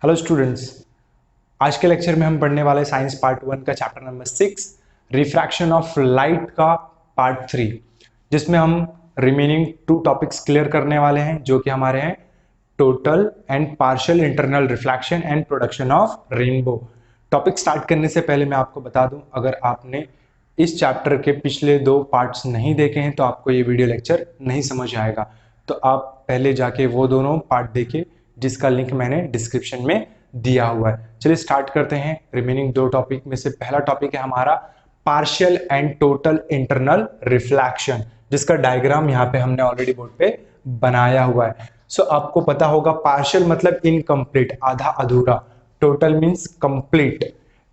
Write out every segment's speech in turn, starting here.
Hello students, आज के lecture में हम पढ़ने वाले साइंस पार्ट 1 का chapter number 6 refraction of light का पार्ट 3, जिसमें हम रिमेनिंग 2 टॉपिक्स क्लियर करने वाले हैं जो कि हमारे हैं total and partial internal reflection and production of rainbow. Topic start करने से पहले मैं आपको बता दूं, अगर आपने इस चैप्टर के पिछले 2 पार्ट्स नहीं देखे हैं तो आपको ये वीडियो लेक्चर नहीं समझ आएगा। तो आप पहले जाके वो दोनों पार्ट देखिए, जिसका लिंक मैंने डिस्क्रिप्शन में दिया हुआ है। चलिए स्टार्ट करते हैं। रिमेनिंग 2 टॉपिक में से पहला टॉपिक है हमारा partial and total internal reflection, जिसका डायग्राम यहाँ पे हमने ऑलरेडी बोर्ड पे बनाया हुआ है। सो आपको पता होगा पार्शियल मतलब इनकम्प्लीट, आधा अधूरा, टोटल मीन्स कंप्लीट,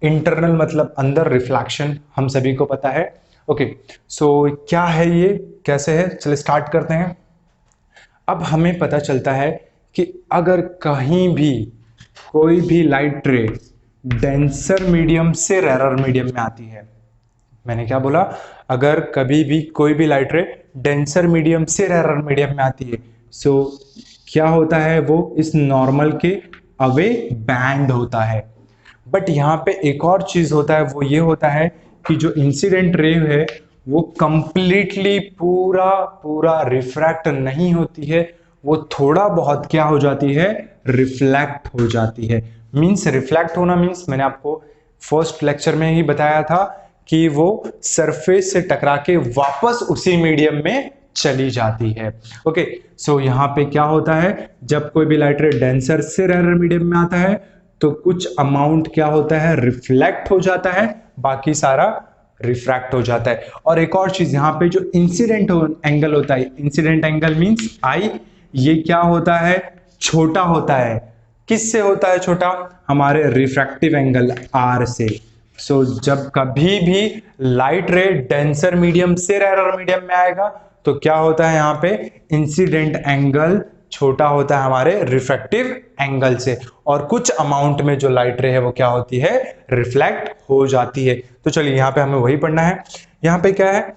इंटरनल मतलब अंदर, रिफ्लेक्शन हम सभी को पता है। ओके, सो क्या है ये, कैसे है, चलिए स्टार्ट करते हैं। अब हमें पता चलता है कि अगर कहीं भी कोई भी लाइट रे डेंसर मीडियम से रेरर मीडियम में आती है, मैंने क्या बोला, अगर कभी भी कोई भी लाइट रे डेंसर मीडियम से रेरर मीडियम में आती है, सो क्या होता है, वो इस नॉर्मल के अवे बैंड होता है। बट यहाँ पे एक और चीज होता है, वो ये होता है कि जो इंसिडेंट रे है वो कंप्लीटली पूरा रिफ्रैक्ट नहीं होती है, वो थोड़ा बहुत क्या हो जाती है, रिफ्लेक्ट हो जाती है। मींस रिफ्लेक्ट होना मींस मैंने आपको फर्स्ट लेक्चर में ही बताया था कि वो सरफेस से टकरा के वापस उसी मीडियम में चली जाती है। ओके, सो यहाँ पे क्या होता है, जब कोई भी लाइट रे डेंसर से रेरर मीडियम में आता है तो कुछ अमाउंट क्या होता है, रिफ्लेक्ट हो जाता है, बाकी सारा रिफ्रैक्ट हो जाता है। और एक और चीज, यहाँ पे जो इंसिडेंट एंगल होता है, इंसिडेंट एंगल मींस आई, ये क्या होता है, छोटा होता है। किससे होता है छोटा, हमारे रिफ्रैक्टिव एंगल आर से। सो जब कभी भी लाइट रे डेंसर मीडियम से रेरर मीडियम में आएगा तो क्या होता है, यहाँ पे इंसिडेंट एंगल छोटा होता है हमारे रिफ्रैक्टिव एंगल से, और कुछ अमाउंट में जो लाइट रे है वो क्या होती है, रिफ्लेक्ट हो जाती है। तो चलिए यहाँ पे हमें वही पढ़ना है। यहाँ पे क्या है,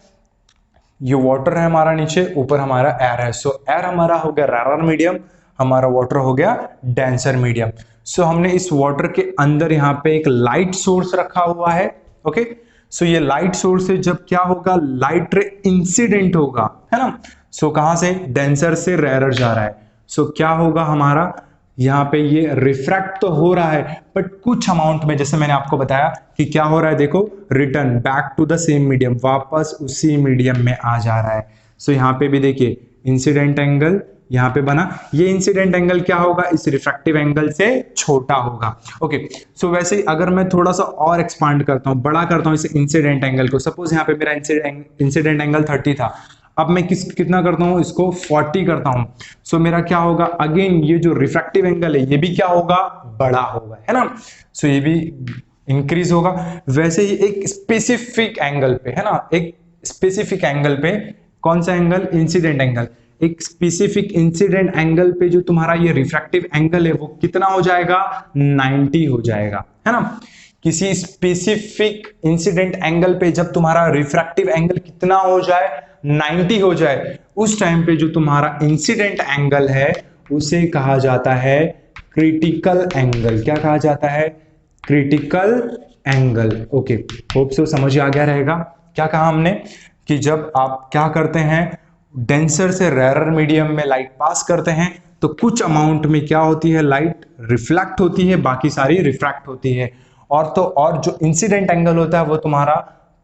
ये वाटर है हमारा नीचे, ऊपर हमारा एयर है। सो एयर हमारा हो गया रेरर मीडियम, हमारा वाटर हो गया डेंसर मीडियम। सो हमने इस वाटर के अंदर यहाँ पे एक लाइट सोर्स रखा हुआ है। ओके, सो ये लाइट सोर्स से जब क्या होगा, लाइट रे इंसिडेंट होगा, है ना। सो कहां से, डेंसर से रेरर जा रहा है। सो क्या होगा हमारा, यहाँ पे ये रिफ्रैक्ट तो हो रहा है बट कुछ अमाउंट में, जैसे मैंने आपको बताया कि क्या हो रहा है, देखो, return back to the same medium, वापस उसी मीडियम में आ जा रहा है। सो यहाँ पे भी देखिए इंसिडेंट एंगल यहाँ पे बना, ये इंसिडेंट एंगल क्या होगा, इस रिफ्रैक्टिव एंगल से छोटा होगा। ओके, सो वैसे ही अगर मैं थोड़ा सा और एक्सपांड करता हूँ, बड़ा करता हूँ इस इंसिडेंट एंगल को, सपोज यहाँ पे मेरा इंसिडेंट एंगल 30 था, अब मैं कितना करता हूं, इसको 40 करता हूं। सो मेरा क्या होगा, अगेन ये जो रिफ्रैक्टिव एंगल है ये भी क्या होगा, बड़ा होगा, है ना। सो ये भी इंक्रीज होगा। वैसे ही एक स्पेसिफिक एंगल पे, है ना, एक स्पेसिफिक एंगल पे, कौन सा एंगल, इंसिडेंट एंगल, एक स्पेसिफिक इंसिडेंट एंगल पे जो तुम्हारा ये रिफ्रैक्टिव एंगल है वो कितना हो जाएगा, 90 हो जाएगा, है ना। किसी स्पेसिफिक इंसिडेंट एंगल पे जब तुम्हारा रिफ्रैक्टिव एंगल कितना हो जाए, 90 हो जाए, उस टाइम पे जो तुम्हारा इंसिडेंट एंगल है उसे कहा जाता है क्रिटिकल एंगल। क्या कहा जाता है, critical angle. Okay, hope so समझ आ गया रहेगा। क्या कहा हमने कि जब आप क्या करते हैं, डेंसर से रेरर मीडियम में लाइट पास करते हैं तो कुछ अमाउंट में क्या होती है, लाइट रिफ्लेक्ट होती है, बाकी सारी रिफ्रैक्ट होती है। और जो इंसिडेंट एंगल होता है वो तुम्हारा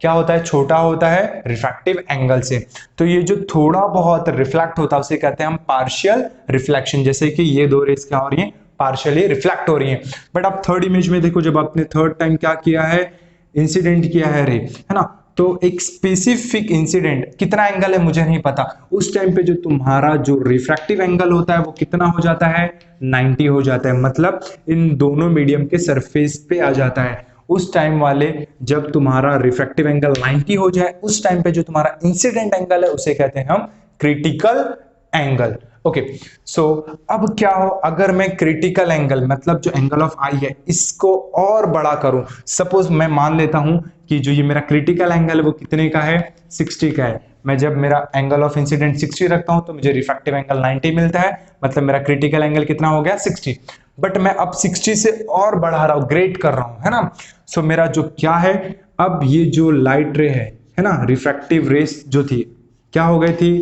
क्या होता है, छोटा होता है रिफ्रैक्टिव एंगल से। तो ये जो थोड़ा बहुत रिफ्लेक्ट होता है उसे कहते हैं हम पार्शियल रिफ्लेक्शन। जैसे कि ये 2 रेस क्या हो रही हैं, पार्शियली रिफ्लेक्ट हो रही हैं। बट आप थर्ड इमेज में देखो, जब आपने थर्ड टाइम क्या किया है, इंसिडेंट किया है रे, है ना, तो एक स्पेसिफिक इंसिडेंट, कितना एंगल है मुझे नहीं पता, उस टाइम पे जो तुम्हारा जो रिफ्रैक्टिव एंगल होता है वो कितना हो जाता है, 90 हो जाता है। मतलब इन दोनों मीडियम के सरफेस पे आ जाता है। उस टाइम वाले जब तुम्हारा रिफ्रैक्टिव एंगल 90 हो जाए, उस टाइम पे जो तुम्हारा इंसिडेंट एंगल है उसे कहते हैं हम क्रिटिकल एंगल। ओके, सो अब क्या हो, अगर मैं क्रिटिकल एंगल मतलब जो एंगल ऑफ आई है इसको और बड़ा करूं, सपोज मैं मान लेता हूं कि जो ये मेरा क्रिटिकल एंगल है वो कितने का है, 60 का है। मैं जब मेरा एंगल ऑफ इंसिडेंट 60 रखता हूं तो मुझे रिफ्रैक्टिव एंगल 90 मिलता है, मतलब मेरा क्रिटिकल एंगल कितना हो गया, 60। बट मैं अब 60 से और बढ़ा रहा हूं, ग्रेड कर रहा हूं, है ना। सो मेरा जो क्या है, अब ये जो लाइट रे है ना, रिफ्रैक्टिव रेस जो थी क्या हो गई थी,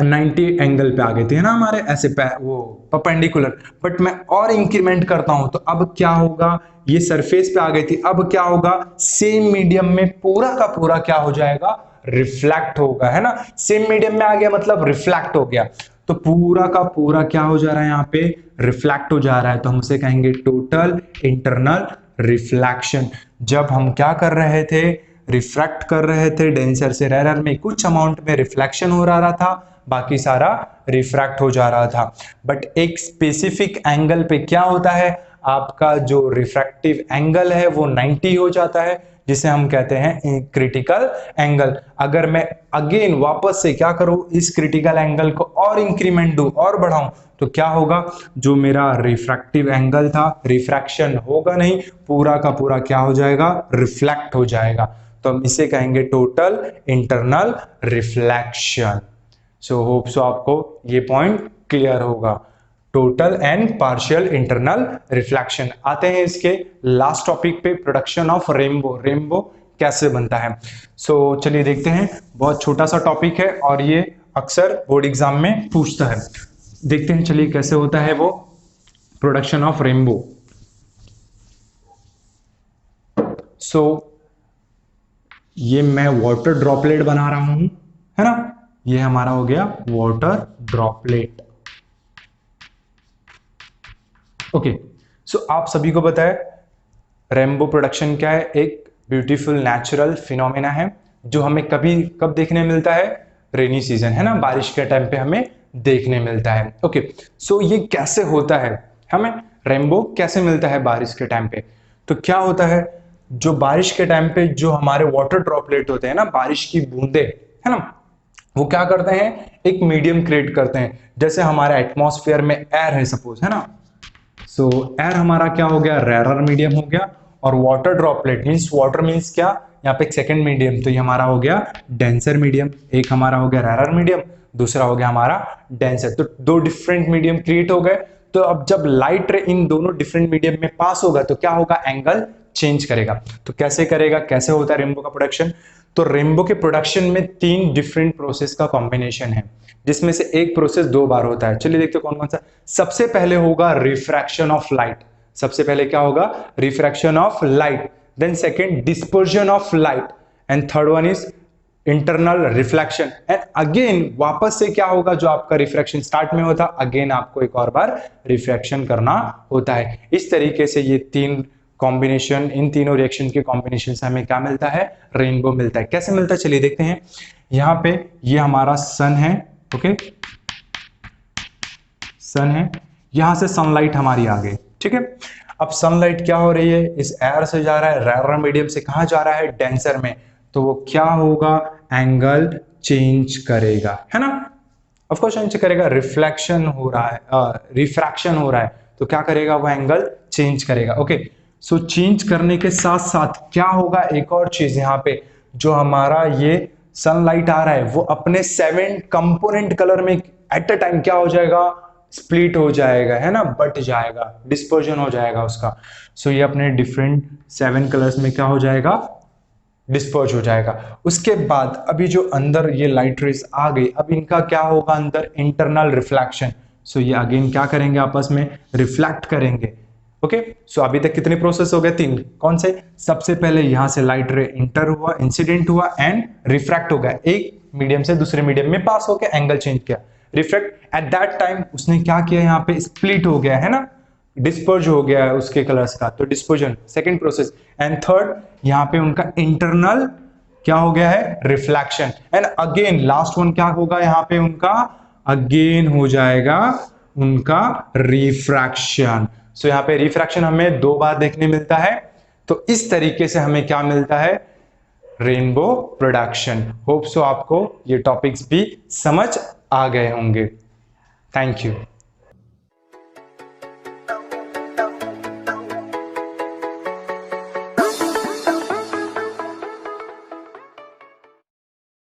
90 एंगल पे आ गए थे, है ना, हमारे ऐसे वो परपेंडिकुलर। बट मैं और इंक्रीमेंट करता हूं तो अब क्या होगा, ये सरफेस पे आ गई थी, अब क्या होगा, सेम मीडियम में पूरा का पूरा क्या हो जाएगा, रिफ्लेक्ट होगा, है ना। सेम मीडियम में आ गया मतलब रिफ्लेक्ट हो गया, तो पूरा का पूरा क्या हो जा रहा है, यहाँ पे रिफ्लेक्ट हो जा रहा है, तो हम उसे कहेंगे टोटल इंटरनल रिफ्लेक्शन। जब हम क्या कर रहे थे, रिफ्रैक्ट कर रहे थे डेंसर से रेरर में, कुछ अमाउंट में रिफ्लेक्शन हो रहा था, बाकी सारा रिफ्रैक्ट हो जा रहा था। बट एक स्पेसिफिक एंगल पे क्या होता है, आपका जो रिफ्रैक्टिव एंगल है वो 90 हो जाता है, जिसे हम कहते हैं क्रिटिकल एंगल। अगर मैं अगेन वापस से क्या करूं, इस क्रिटिकल एंगल को और इंक्रीमेंट दूं और बढ़ाऊं, तो क्या होगा, जो मेरा रिफ्रैक्टिव एंगल था, रिफ्रैक्शन होगा नहीं, पूरा का पूरा क्या हो जाएगा, रिफ्लेक्ट हो जाएगा। तो हम इसे कहेंगे total internal reflection. So hope so आपको ये पॉइंट क्लियर होगा, total and partial internal reflection. आते हैं इसके लास्ट टॉपिक पे, प्रोडक्शन ऑफ रेनबो। रेनबो कैसे बनता है, सो चलिए देखते हैं। बहुत छोटा सा टॉपिक है और ये अक्सर बोर्ड एग्जाम में पूछता है। देखते हैं चलिए कैसे होता है वो प्रोडक्शन ऑफ रेनबो। सो ये मैं वाटर ड्रॉपलेट बना रहा हूं, है ना, ये हमारा हो गया वाटर ड्रॉपलेट। ओके, सो आप सभी को पता है रेनबो प्रोडक्शन क्या है, एक ब्यूटीफुल नेचुरल फिनोमेना है जो हमें कभी कब देखने मिलता है, रेनी सीजन, है ना, बारिश के टाइम पे हमें देखने मिलता है। ओके, सो ये कैसे होता है, हमें रेनबो कैसे मिलता है बारिश के टाइम पे, तो क्या होता है, जो बारिश के टाइम पे जो हमारे वाटर ड्रॉपलेट होते हैं ना, बारिश की बूंदे, है ना, वो क्या करते हैं, एक मीडियम क्रिएट करते हैं। जैसे हमारे एटमॉस्फेयर में एयर है सपोज, है ना, सो एयर हमारा क्या हो गया, रेरर मीडियम हो गया, और water droplet means, water means क्या, यहाँ पे एक सेकंड मीडियम, तो ये हमारा हो गया डेंसर मीडियम। एक हमारा हो गया रेरर मीडियम, दूसरा हो गया हमारा डेंसर, तो दो डिफरेंट मीडियम क्रिएट हो गए। तो अब जब लाइट रे इन दोनों डिफरेंट मीडियम में पास होगा तो क्या होगा, एंगल चेंज करेगा। तो कैसे करेगा, कैसे होता है रेनबो का प्रोडक्शन, तो रेनबो के प्रोडक्शन में 3 डिफरेंट प्रोसेस का कॉम्बिनेशन है, जिसमें से एक प्रोसेस 2 बार होता है। चलिए देखते हैं कौन कौन सा। सबसे पहले होगा रिफ्रैक्शन ऑफ लाइट, सबसे पहले क्या होगा, refraction of light, then second dispersion of light, and third one is internal reflection. And again वापस से क्या होगा, जो आपका रिफ्रैक्शन स्टार्ट में होता, अगेन आपको एक और बार रिफ्रैक्शन करना होता है। इस तरीके से ये 3 कॉम्बिनेशन, इन तीनों रिएक्शन के कॉम्बिनेशन से हमें क्या मिलता है, रेनबो मिलता है। कैसे मिलता है चलिए देखते हैं। यहाँ पे ये हमारा सन है, ओके, सन है, यहां से सनलाइट हमारी आ गई, ठीक है। अब सनलाइट क्या हो रही है, इस एयर से जा रहा है, रेरर मीडियम से कहां जा रहा है, डेंसर में, तो वो क्या होगा, एंगल चेंज करेगा, है ना, ऑफ कोर्स चेंज करेगा, रिफ्लेक्शन हो रहा है, रिफ्रैक्शन हो रहा है, तो क्या करेगा, वो एंगल चेंज करेगा। ओके, सो चेंज करने के साथ साथ क्या होगा, एक और चीज यहाँ पे, जो हमारा ये सनलाइट आ रहा है वो अपने 7 कंपोनेंट कलर में एट अ टाइम क्या हो जाएगा, स्प्लिट हो जाएगा, है ना, बट जाएगा, डिस्पर्जन हो जाएगा उसका। सो ये अपने डिफरेंट 7 कलर्स में क्या हो जाएगा, डिस्पर्ज हो जाएगा। उसके बाद अभी जो अंदर ये लाइट रेज आ गई, अब इनका क्या होगा, अंदर इंटरनल रिफ्लेक्शन। सो ये अगेन क्या करेंगे, आपस में रिफ्लेक्ट करेंगे। ओके, सो अभी तक कितने प्रोसेस हो गए, 3। कौन से, सबसे पहले यहां से लाइट रे इंटर हुआ, इंसिडेंट हुआ एंड रिफ्रैक्ट हो गया, एक मीडियम से दूसरे मीडियम में पास होकर एंगल चेंज किया, रिफ्रैक्ट। एट दैट टाइम उसने क्या किया, यहाँ पे स्प्लिट हो गया, है ना, डिस्पर्ज हो गया है उसके कलर्स का, तो dispersion second process. And third, यहाँ पे उनका इंटरनल क्या हो गया है, reflection. And again last one क्या होगा, यहाँ पे उनका अगेन हो जाएगा उनका रिफ्रैक्शन। सो यहाँ पे रिफ्रैक्शन हमें 2 बार देखने मिलता है। तो इस तरीके से हमें क्या मिलता है, रेनबो प्रोडक्शन। होप सो आपको ये टॉपिक्स भी समझ आ गए होंगे। Thank you.